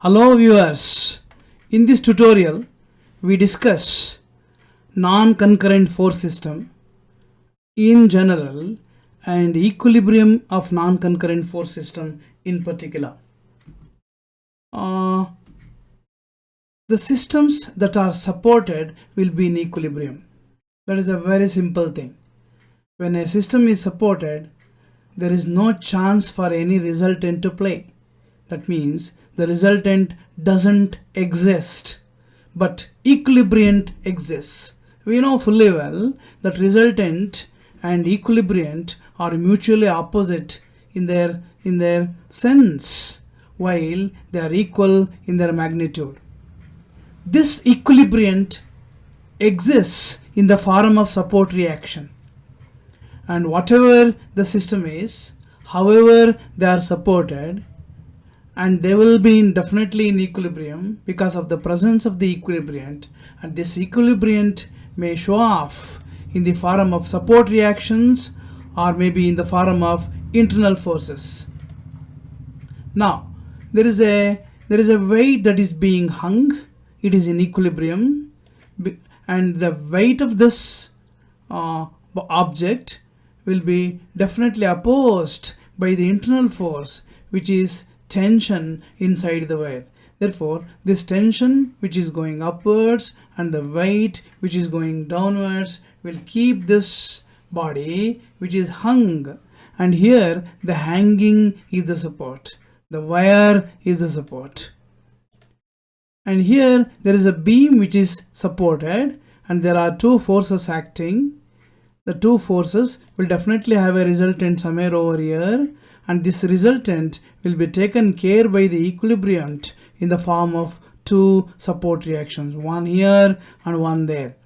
Hello viewers, in this tutorial we discuss non-concurrent force system in general and equilibrium of non-concurrent force system in particular. The systems that are supported will be in equilibrium. That is a very simple thing. When a system is supported, there is no chance for any resultant to play. That means the resultant doesn't exist, but equilibrium exists. We know fully well that resultant and equilibrium are mutually opposite in their sense, while they are equal in their magnitude. This equilibrium exists in the form of support reaction. And whatever the system is, however they are supported, and they will be definitely in equilibrium because of the presence of the equilibrium, and this equilibrium may show off in the form of support reactions or maybe in the form of internal forces. Now there is a weight that is being hung. It is in equilibrium, and the weight of this object will be definitely opposed by the internal force, which is tension inside the wire. Therefore, this tension which is going upwards and the weight which is going downwards will keep this body which is hung, and here the hanging is the support, the wire is the support, and here there is a beam which is supported and there are two forces acting. The two forces will definitely have a resultant somewhere over here, and this resultant will be taken care by the equilibrium in the form of two support reactions, one here and one there.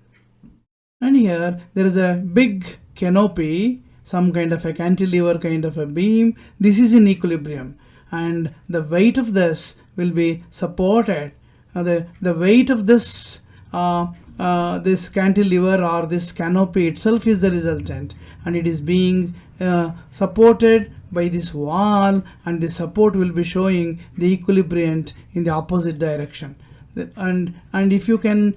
And here there is a big canopy, some kind of a cantilever kind of a beam. This is in equilibrium, and the weight of this will be supported. The weight of this this cantilever or this canopy itself is the resultant, and it is being supported by this wall, and the support will be showing the equilibrium in the opposite direction. And if you can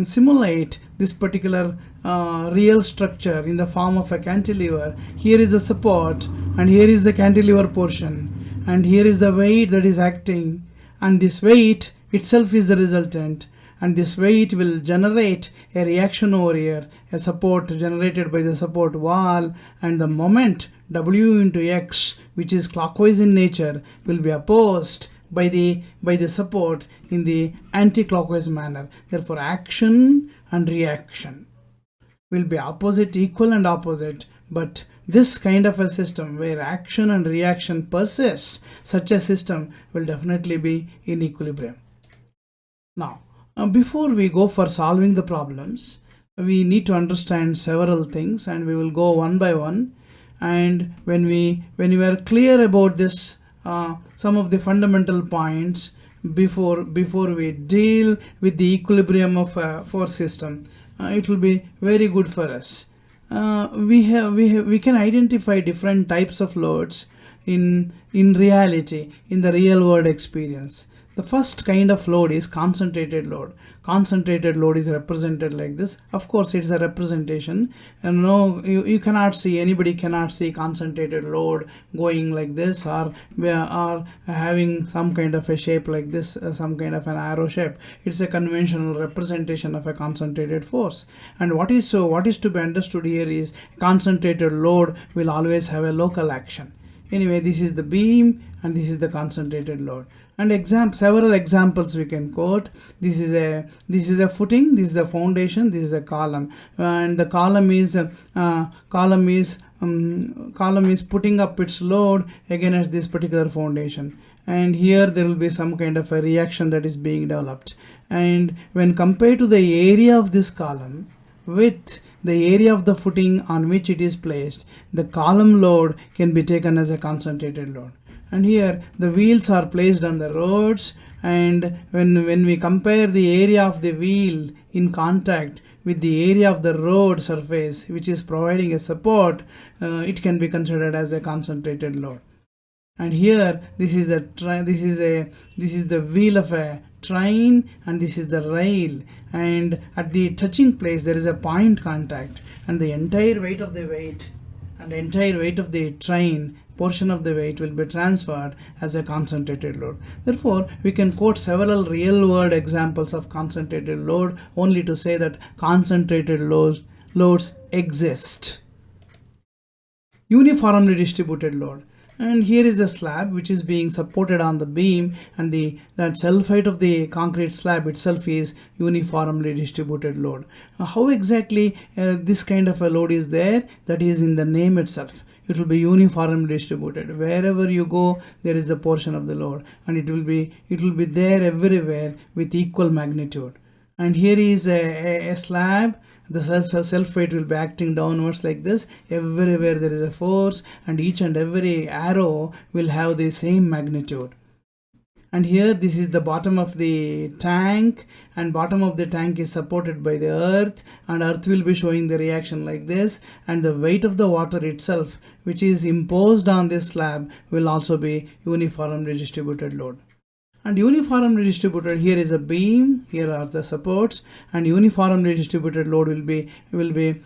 simulate this particular real structure in the form of a cantilever, here is the support and here is the cantilever portion, and here is the weight that is acting, and this weight itself is the resultant, and this weight will generate a reaction over here, a support generated by the support wall, and the moment W into X, which is clockwise in nature, will be opposed by the support in the anti-clockwise manner. Therefore, action and reaction will be opposite, equal and opposite. But this kind of a system where action and reaction persists, such a system will definitely be in equilibrium. Now, before we go for solving the problems, we need to understand several things, and we will go one by one. And when we are clear about this, some of the fundamental points before we deal with the equilibrium of a force system, it will be very good for us. We can identify different types of loads in reality, in the real world experience. The first kind of load is concentrated load. Concentrated load is represented like this. Of course, it's a representation, and no, you cannot see, anybody cannot see concentrated load going like this, or having some kind of a shape like this, some kind of an arrow shape. It's a conventional representation of a concentrated force. And what is to be understood here is concentrated load will always have a local action. Anyway, this is the beam and this is the concentrated load. And several examples we can quote. This is a footing, this is a foundation, this is a column, and the column is putting up its load against this particular foundation, and here there will be some kind of a reaction that is being developed. And when compared to the area of this column with the area of the footing on which it is placed, the column load can be taken as a concentrated load. And here the wheels are placed on the roads, and when we compare the area of the wheel in contact with the area of the road surface which is providing a support, it can be considered as a concentrated load. And here this is the wheel of a train, and this is the rail, and at the touching place there is a point contact, and the entire weight of the train portion of the weight will be transferred as a concentrated load. Therefore, we can quote several real world examples of concentrated load only to say that concentrated loads exist. Uniformly distributed load. And here is a slab which is being supported on the beam, and that self height of the concrete slab itself is uniformly distributed load. How exactly this kind of a load is there? That is in the name itself. It will be uniformly distributed. Wherever you go, there is a portion of the load, and it will be there everywhere with equal magnitude. And here is a slab. The self weight will be acting downwards like this. Everywhere there is a force, and each and every arrow will have the same magnitude. And here this is the bottom of the tank, and bottom of the tank is supported by the earth, and earth will be showing the reaction like this, and the weight of the water itself which is imposed on this slab will also be uniformly distributed load. And uniformly distributed, here is a beam, here are the supports, and uniformly distributed load will be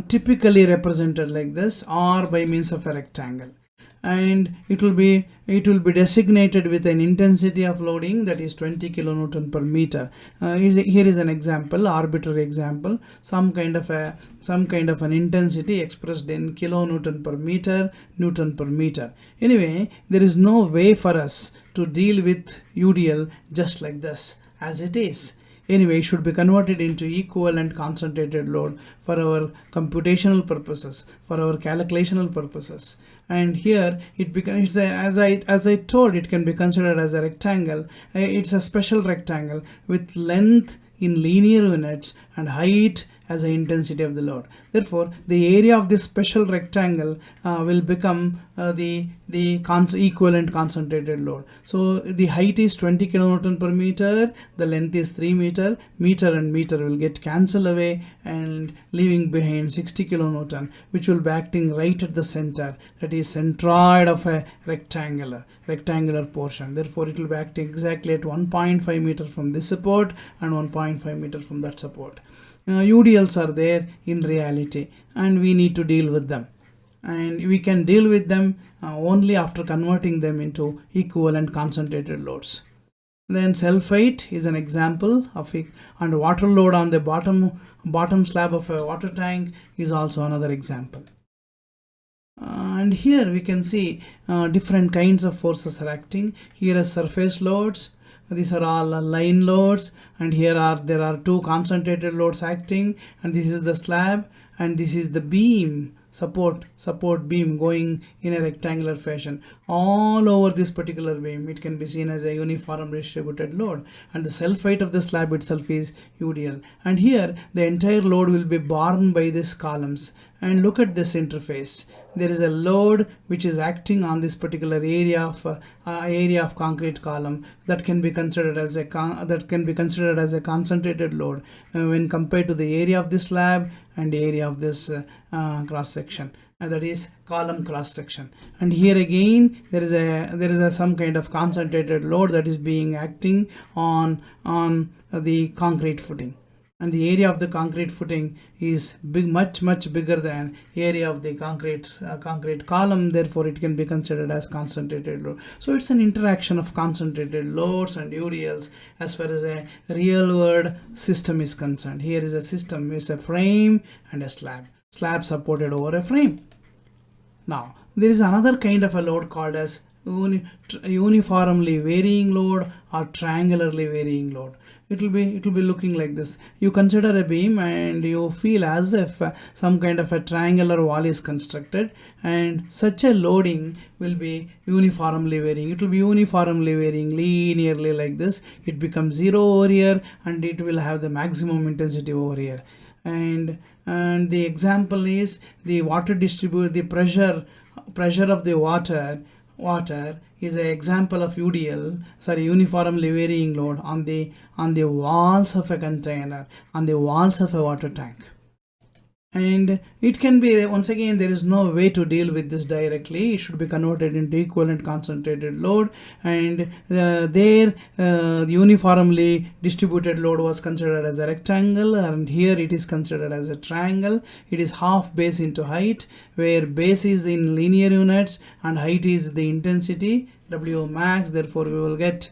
typically represented like this, or by means of a rectangle. And it will be designated with an intensity of loading that is 20 kilonewton per meter. Here is an example, arbitrary example, some kind of an intensity expressed in kilonewton per meter, newton per meter. Anyway, there is no way for us to deal with UDL just like this as it is. Anyway, it should be converted into equivalent concentrated load for our computational purposes, for our calculational purposes. And here it becomes, as I told, it can be considered as a rectangle. It's a special rectangle with length in linear units and height as the intensity of the load. Therefore, the area of this special rectangle will become the equivalent concentrated load. So the height is 20 kilonewton per meter, the length is 3 meter, meter and meter will get cancelled away, and leaving behind 60 kilonewton, which will be acting right at the center, that is centroid of a rectangular portion. Therefore, it will be acting exactly at 1.5 meter from this support and 1.5 meter from that support. UDLs are there in reality, and we need to deal with them, and we can deal with them only after converting them into equivalent concentrated loads. Then self weight is an example of it, and water load on the bottom slab of a water tank is also another example. And here we can see different kinds of forces are acting. Here are surface loads. These are all line loads, and there are two concentrated loads acting, and this is the slab, and this is the beam, support beam going in a rectangular fashion all over this particular beam. It can be seen as a uniform distributed load, and the self weight of the slab itself is UDL. And here the entire load will be borne by these columns. And look at this interface. There is a load which is acting on this particular area of concrete column that can be considered as a concentrated load when compared to the area of this slab and the area of this cross section, that is column cross section. And here again there is some kind of concentrated load that is being acting on the concrete footing. And the area of the concrete footing is much bigger than area of the concrete column. Therefore, it can be considered as concentrated load. So it's an interaction of concentrated loads and UDLs as far as a real world system is concerned. Here is a system, is a frame and a slab supported over a frame. Now there is another kind of a load called as uniformly varying load or triangularly varying load. It will be looking like this. You consider a beam and you feel as if some kind of a triangular wall is constructed, and such a loading will be uniformly varying. It will be uniformly varying linearly like this. It becomes 0 over here, and it will have the maximum intensity over here. And the example is the pressure of the water is an example of uniformly varying load on the walls of a container, on the walls of a water tank. and it can be, once again, there is no way to deal with this directly. It should be converted into equivalent concentrated load, and there the uniformly distributed load was considered as a rectangle, and here it is considered as a triangle. It is half base into height, where base is in linear units and height is the intensity W max. Therefore we will get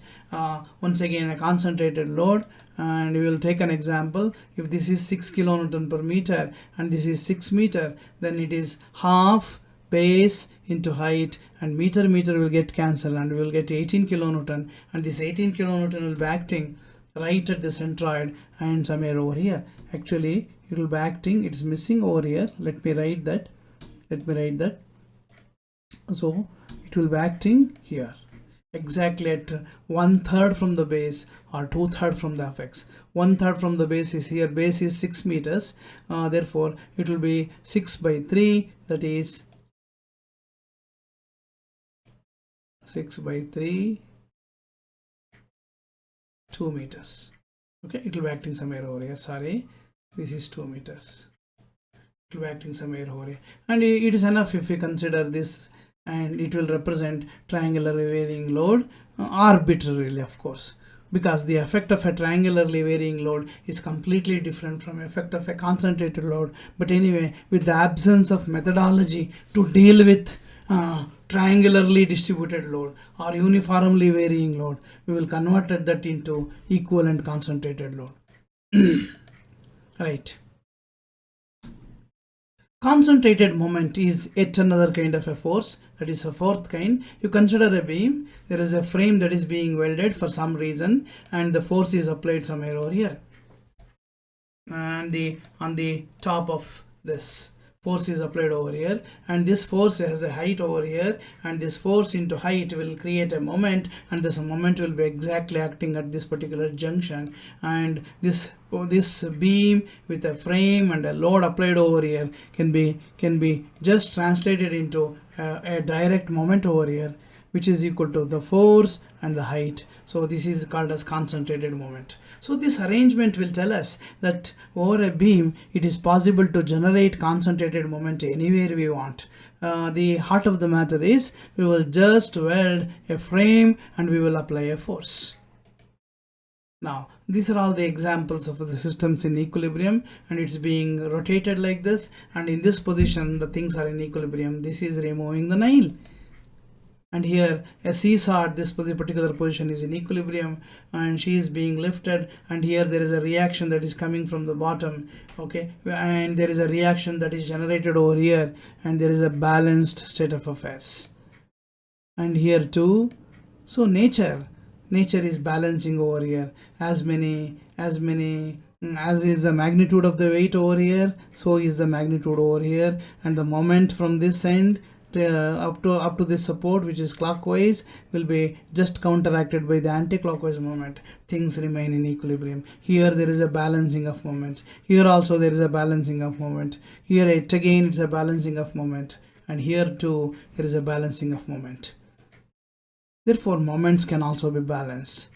once again a concentrated load, and we will take an example. If this is 6 kilonewton per meter and this is 6 meter, then it is half base into height, and meter will get cancelled, and we will get 18 kilonewton, and this 18 kilonewton will be acting right at the centroid and somewhere over here. Actually it will be acting, it is missing over here. Let me write that. So it will be acting here exactly at 1/3 from the base or 2/3 from the apex. 1/3 from the base is here. Base is 6 meters. Therefore it will be 6/3, that is 6/3, 2 meters. Okay, it will be acting somewhere over here. Sorry, this is 2 meters. It will be acting somewhere over here, and it is enough if we consider this, and it will represent triangularly varying load arbitrarily, of course, because the effect of a triangularly varying load is completely different from effect of a concentrated load. But anyway, with the absence of methodology to deal with triangularly distributed load or uniformly varying load, we will convert that into equivalent concentrated load. Right. Concentrated moment is yet another kind of a force, that is a fourth kind. You consider a beam, there is a frame that is being welded for some reason, and the force is applied somewhere over here, and on the top of this force is applied over here, and this force has a height over here, and this force into height will create a moment, and this moment will be exactly acting at this particular junction, and this beam with a frame and a load applied over here can be just translated into a direct moment over here, which is equal to the force and the height. So this is called as concentrated moment. So this arrangement will tell us that over a beam it is possible to generate concentrated moment anywhere we want. The heart of the matter is we will just weld a frame and we will apply a force. Now these are all the examples of the systems in equilibrium, and it's being rotated like this, and in this position the things are in equilibrium. This is removing the nail, and here a seesaw at this particular position is in equilibrium, and she is being lifted, and here there is a reaction that is coming from the bottom, okay, and there is a reaction that is generated over here, and there is a balanced state of affairs, and here too. So nature is balancing over here. As is the magnitude of the weight over here, so is the magnitude over here, and the moment from this end up to this support, which is clockwise, will be just counteracted by the anti-clockwise moment. Things remain in equilibrium. Here there is a balancing of moments. Here also there is a balancing of moment. Here it again it's a balancing of moment, and here too there is a balancing of moment. Therefore moments can also be balanced.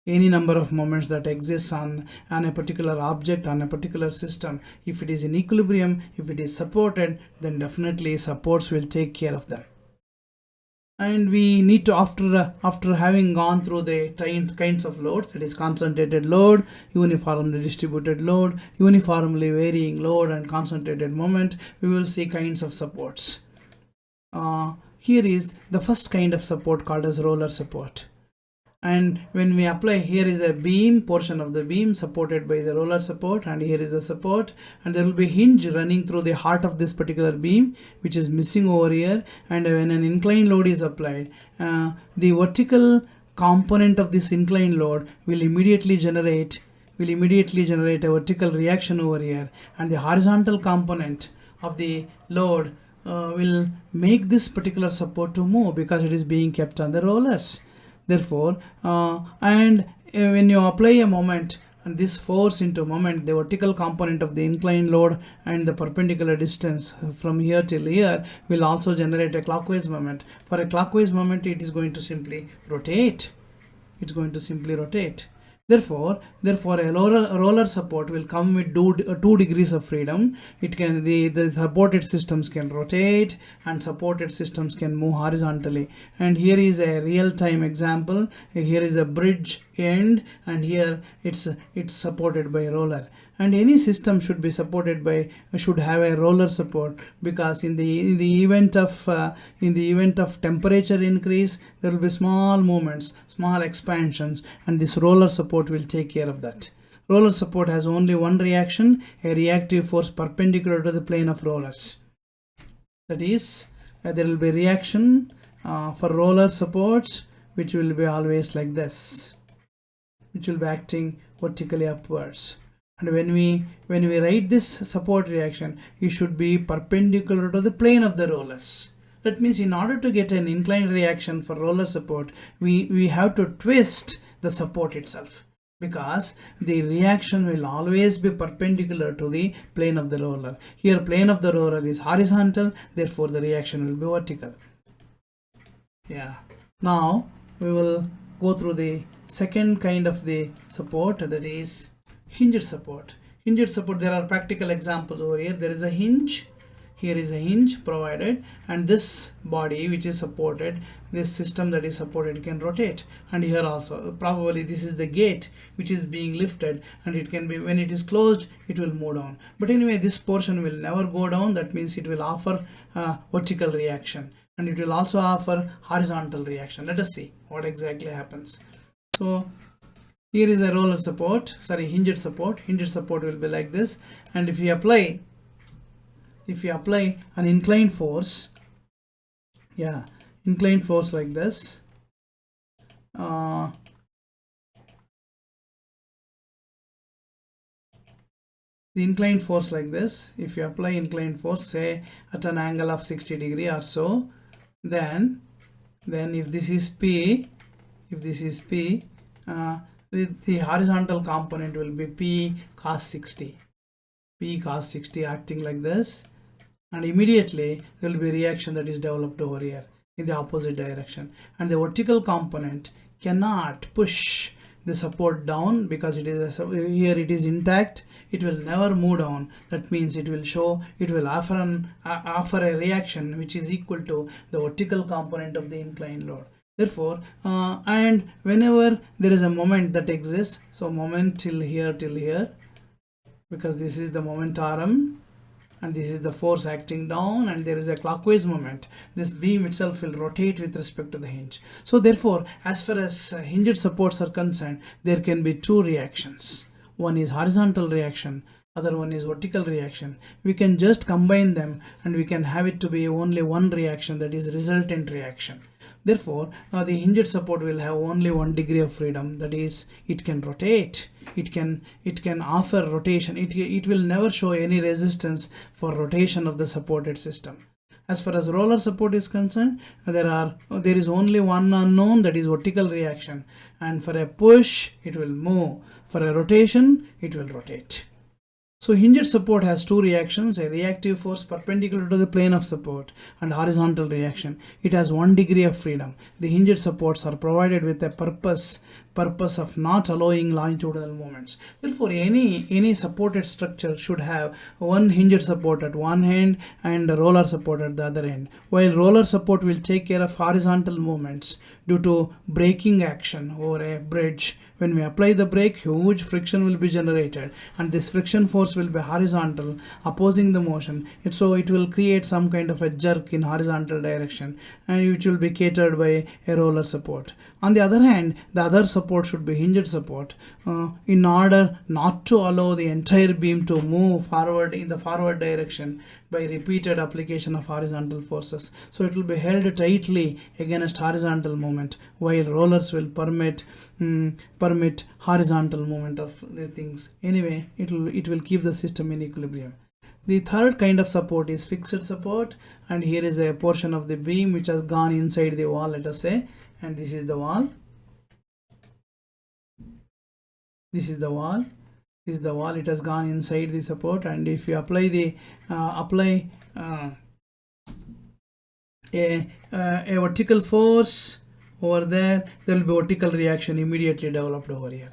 Any number of moments that exists on a particular object, on a particular system, if it is in equilibrium, if it is supported, then definitely supports will take care of them. And we need to, after having gone through the kinds of loads, that is concentrated load, uniformly distributed load, uniformly varying load, and concentrated moment, we will see kinds of supports. Here is the first kind of support called as roller support. And when we apply, here is a beam, portion of the beam supported by the roller support, and here is a support, and there will be hinge running through the heart of this particular beam, which is missing over here. And when an inclined load is applied, the vertical component of this inclined load will immediately generate a vertical reaction over here, and the horizontal component of the load will make this particular support to move because it is being kept on the rollers. Therefore, when you apply a moment, and this force into moment, the vertical component of the inclined load and the perpendicular distance from here till here will also generate a clockwise moment. For a clockwise moment, it is going to simply rotate. It's going to simply rotate. Therefore, a roller support will come with 2 degrees of freedom. It can the supported systems can rotate and supported systems can move horizontally. And here is a real-time example. Here is a bridge end, and here it's supported by a roller. And any system should be supported by should have a roller support, because in the event of temperature increase, there will be small movements, small expansions, and this roller support will take care of that. Roller support has only one reaction, a reactive force perpendicular to the plane of rollers. That is, there will be reaction for roller supports, which will be always like this, which will be acting vertically upwards. And when we write this support reaction, it should be perpendicular to the plane of the rollers. That means in order to get an inclined reaction for roller support, we have to twist the support itself, because the reaction will always be perpendicular to the plane of the roller. Here plane of the roller is horizontal, therefore the reaction will be vertical. Yeah. Now we will go through the second kind of the support, that is hinged support. Hinged support, there are practical examples over here. There is a hinge, here is a hinge provided, and this body which is supported, this system that is supported can rotate. And here also probably this is the gate which is being lifted, and it can be, when it is closed, it will move down. But anyway, this portion will never go down. That means it will offer vertical reaction, and it will also offer horizontal reaction. Let us see what exactly happens. So here is a roller support, sorry, hinged support. Hinged support will be like this, and if you apply an inclined force, inclined force like this, the inclined force like this, if you apply inclined force, say at an angle of 60 degree or so, then if this is P, the horizontal component will be P cos 60, acting like this, and immediately there will be a reaction that is developed over here in the opposite direction. And the vertical component cannot push the support down, because it is here it is intact, it will never move down. That means it will offer a reaction which is equal to the vertical component of the inclined load. Therefore, and whenever there is a moment that exists, so moment till here, because this is the moment Rm, and this is the force acting down, and there is a clockwise moment, this beam itself will rotate with respect to the hinge. So therefore, as far as hinged supports are concerned, there can be two reactions. One is horizontal reaction, other one is vertical reaction. We can just combine them, and we can have it to be only one reaction, that is resultant reaction. Therefore, the hinged support will have only 1 degree of freedom, that is, it can rotate, it can offer rotation, it will never show any resistance for rotation of the supported system. As far as roller support is concerned, there is only one unknown, that is vertical reaction, and for a push it will move, for a rotation it will rotate. So hinged support has two reactions, a reactive force perpendicular to the plane of support and horizontal reaction. It has 1 degree of freedom. The hinged supports are provided with a purpose of not allowing longitudinal movements. Therefore, any supported structure should have one hinged support at one end and a roller support at the other end. While roller support will take care of horizontal movements due to braking action over a bridge, when we apply the brake, huge friction will be generated, and this friction force will be horizontal, opposing the motion. So it will create some kind of a jerk in horizontal direction, and which will be catered by a roller support. On the other hand, the other support should be hinged support, in order not to allow the entire beam to move forward in the forward direction by repeated application of horizontal forces. So it will be held tightly against horizontal movement, while rollers will permit horizontal movement of the things. Anyway, it will keep the system in equilibrium. The third kind of support is fixed support, and here is a portion of the beam which has gone inside the wall, let us say, and this is the wall. This is the wall. It has gone inside the support, and if you apply a vertical force over there, there will be vertical reaction immediately developed over here.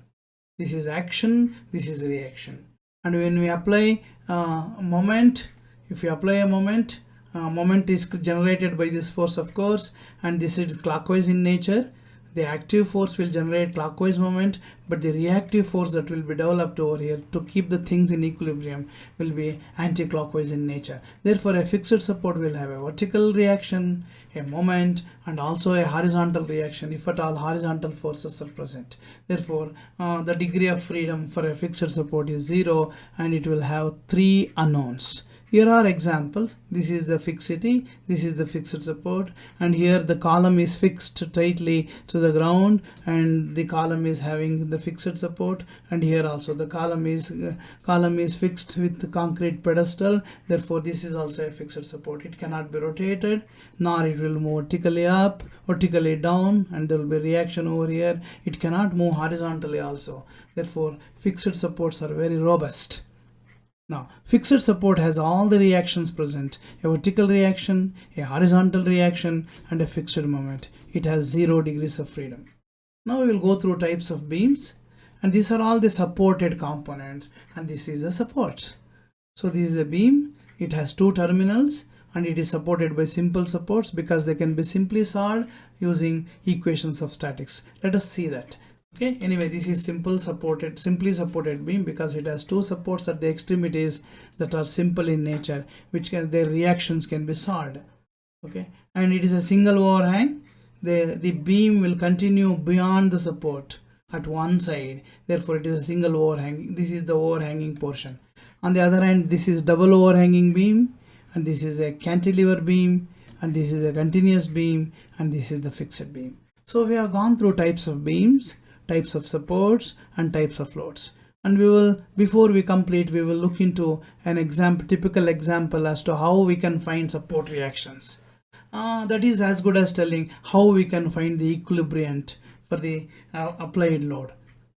This is action, this is reaction. And when we apply moment, if you apply a moment, moment is generated by this force, of course, and this is clockwise in nature. The active force will generate clockwise moment, but the reactive force that will be developed over here to keep the things in equilibrium will be anti-clockwise in nature. Therefore, a fixed support will have a vertical reaction, a moment, and also a horizontal reaction if at all horizontal forces are present. Therefore, the degree of freedom for a fixed support is 0, and it will have 3 unknowns. Here are examples. This is the fixity, this is the fixed support, and here the column is fixed tightly to the ground, and the column is having the fixed support, and here also the column is fixed with the concrete pedestal. Therefore, this is also a fixed support. It cannot be rotated, nor it will move vertically up, vertically down, and there will be reaction over here. It cannot move horizontally also. Therefore, fixed supports are very robust. Now, fixed support has all the reactions present: a vertical reaction, a horizontal reaction, and a fixed moment. It has 0 degrees of freedom. Now we will go through types of beams, and these are all the supported components, and this is the supports. So this is a beam. It has 2 terminals, and it is supported by simple supports because they can be simply solved using equations of statics. Let us see that. Okay, anyway, this is simply supported beam because it has 2 supports at the extremities that are simple in nature, which their reactions can be solved. Okay, and it is a single overhang. The beam will continue beyond the support at one side. Therefore, it is a single overhang. This is the overhanging portion. On the other hand, this is double overhanging beam, and this is a cantilever beam, and this is a continuous beam, and this is the fixed beam. So we have gone through types of beams, types of supports, and types of loads, and we will, before we complete, we will look into an example, typical example as to how we can find support reactions. That is as good as telling how we can find the equilibrium for the applied load.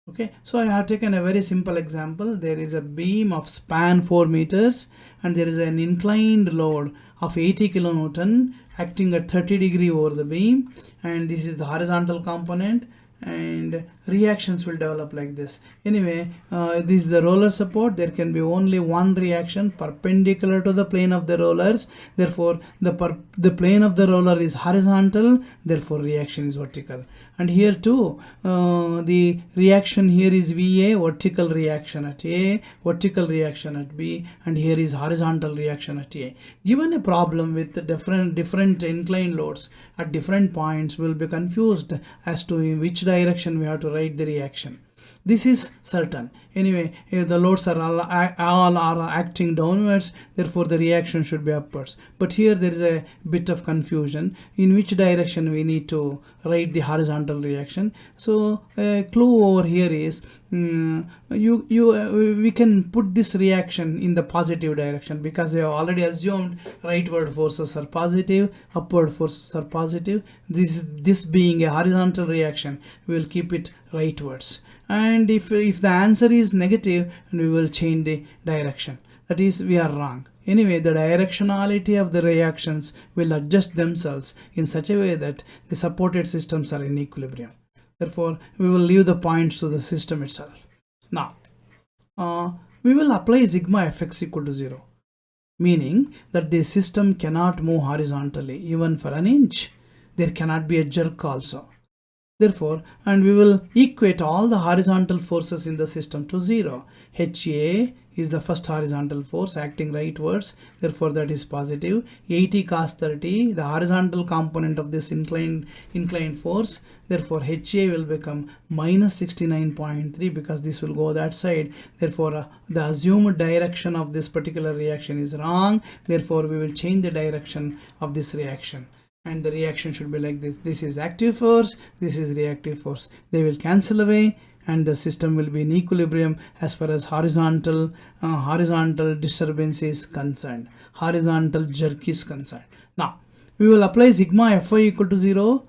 Okay, so I have taken a very simple example. There is a beam of span 4 meters, and there is an inclined load of 80 kilonewton acting at 30 degree over the beam, and this is the horizontal component, and reactions will develop like this. Anyway, this is the roller support. There can be only one reaction perpendicular to the plane of the rollers. Therefore, the plane of the roller is horizontal. Therefore, reaction is vertical. And here too, the reaction here is VA, vertical reaction at A, vertical reaction at B, and here is horizontal reaction at A. Given a problem with different inclined loads at different points, we will be confused as to in which direction we have to write the reaction. This is certain. Anyway, the loads are all are acting downwards, therefore the reaction should be upwards. But here there is a bit of confusion in which direction we need to write the horizontal reaction. So a clue over here is we can put this reaction in the positive direction because we have already assumed rightward forces are positive, upward forces are positive. This being a horizontal reaction, we will keep it rightwards. And if the answer is negative, we will change the direction. That is, we are wrong. Anyway, the directionality of the reactions will adjust themselves in such a way that the supported systems are in equilibrium. Therefore, we will leave the points to the system itself. Now, we will apply sigma fx equal to 0, meaning that the system cannot move horizontally even for an inch. There cannot be a jerk also. Therefore, and we will equate all the horizontal forces in the system to 0. HA is the first horizontal force acting rightwards, therefore that is positive. 80 cos 30, the horizontal component of this inclined force, therefore HA will become minus 69.3 because this will go that side. Therefore, the assumed direction of this particular reaction is wrong. Therefore, we will change the direction of this reaction. And the reaction should be like this. This is active force, this is reactive force. They will cancel away, and the system will be in equilibrium as far as horizontal disturbance is concerned, horizontal jerk is concerned. Now, we will apply sigma Fy equal to 0.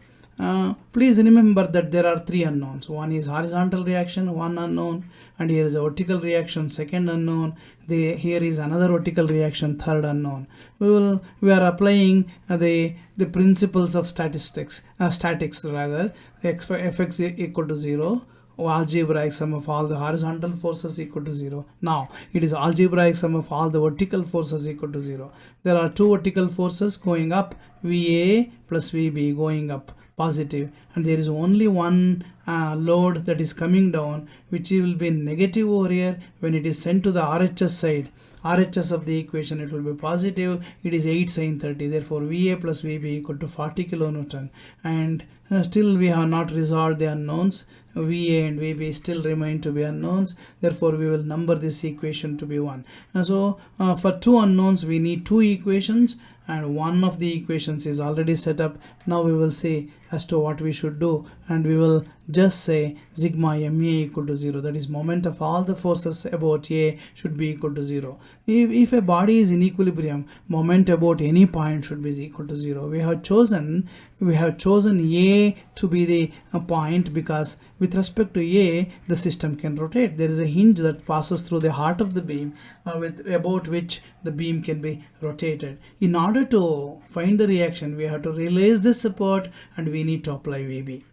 Please remember that there are 3 unknowns. One is horizontal reaction, one unknown, and here is a vertical reaction, second unknown. Here is another vertical reaction, third unknown. We are applying the principles of statics rather. Fx equal to 0, algebraic sum of all the horizontal forces equal to 0. Now it is algebraic sum of all the vertical forces equal to 0. There are two vertical forces going up, VA plus VB going up, positive, and there is only one load that is coming down, which will be negative over here. When it is sent to the RHS side, RHS of the equation, it will be positive. It is 8 sin 30. Therefore VA plus VB equal to 40 kilonewton. And still we have not resolved the unknowns. VA and VB still remain to be unknowns. Therefore we will number this equation to be 1. And so for two unknowns we need two equations, and one of the equations is already set up. Now we will see as to what we should do, and we will just say sigma ma equal to 0. That is, moment of all the forces about A should be equal to 0. If a body is in equilibrium, moment about any point should be equal to 0. We have chosen A to be the point because with respect to A the system can rotate. There is a hinge that passes through the heart of the beam about which the beam can be rotated. In order to find the reaction, we have to release the support and we need to apply VB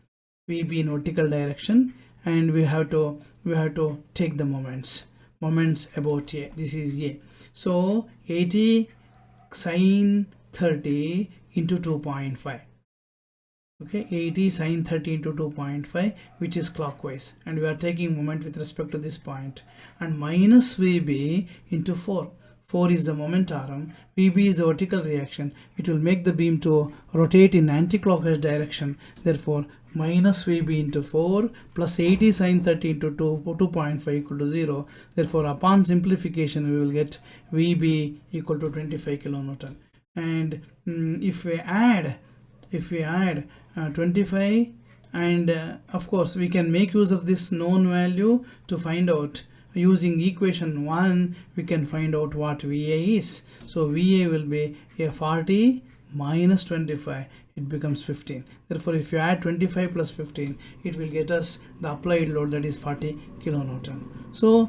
in vertical direction, and we have to take the moments about A. This is A. So 80 sin 30 into 2.5. Okay, 80 sin 30 into 2.5, which is clockwise, and we are taking moment with respect to this point, and minus VB into 4. 4 is the moment arm, VB is the vertical reaction. It will make the beam to rotate in anti-clockwise direction. Therefore minus VB into 4 plus 80 sin 30 into 2.5 equal to 0. Therefore upon simplification we will get VB equal to 25 kilonewton. And if we add 25, and of course we can make use of this known value to find out. Using equation 1 we can find out what VA is. So VA will be a 40 minus 25, it becomes 15. Therefore if you add 25 plus 15, it will get us the applied load, that is 40 kilonewton. So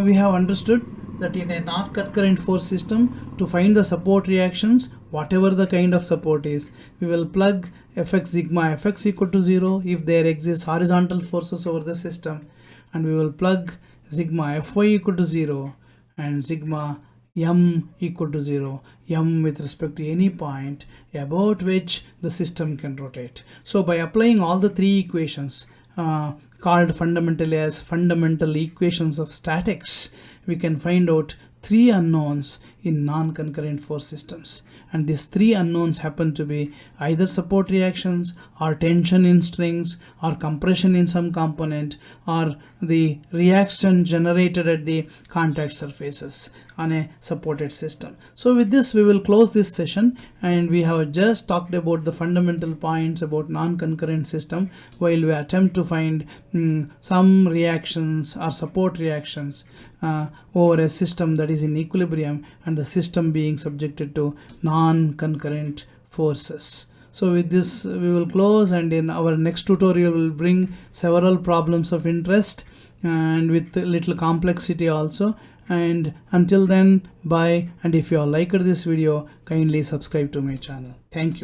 we have understood that in a non-concurrent force system, to find the support reactions, whatever the kind of support is, we will plug Fx sigma Fx equal to 0 if there exists horizontal forces over the system, and we will plug sigma Fy equal to 0 and sigma m equal to 0, m with respect to any point about which the system can rotate. So by applying all the three equations called fundamentally as fundamental equations of statics, we can find out three unknowns in non-concurrent force systems, and these three unknowns happen to be either support reactions or tension in strings or compression in some component or the reaction generated at the contact surfaces on a supported system. So with this we will close this session, and we have just talked about the fundamental points about non-concurrent system while we attempt to find some reactions or support reactions over a system that is in equilibrium and the system being subjected to non-concurrent forces. So with this we will close, and in our next tutorial we will bring several problems of interest and with a little complexity also. And until then, bye, and if you all liked this video, kindly subscribe to my channel. Thank you.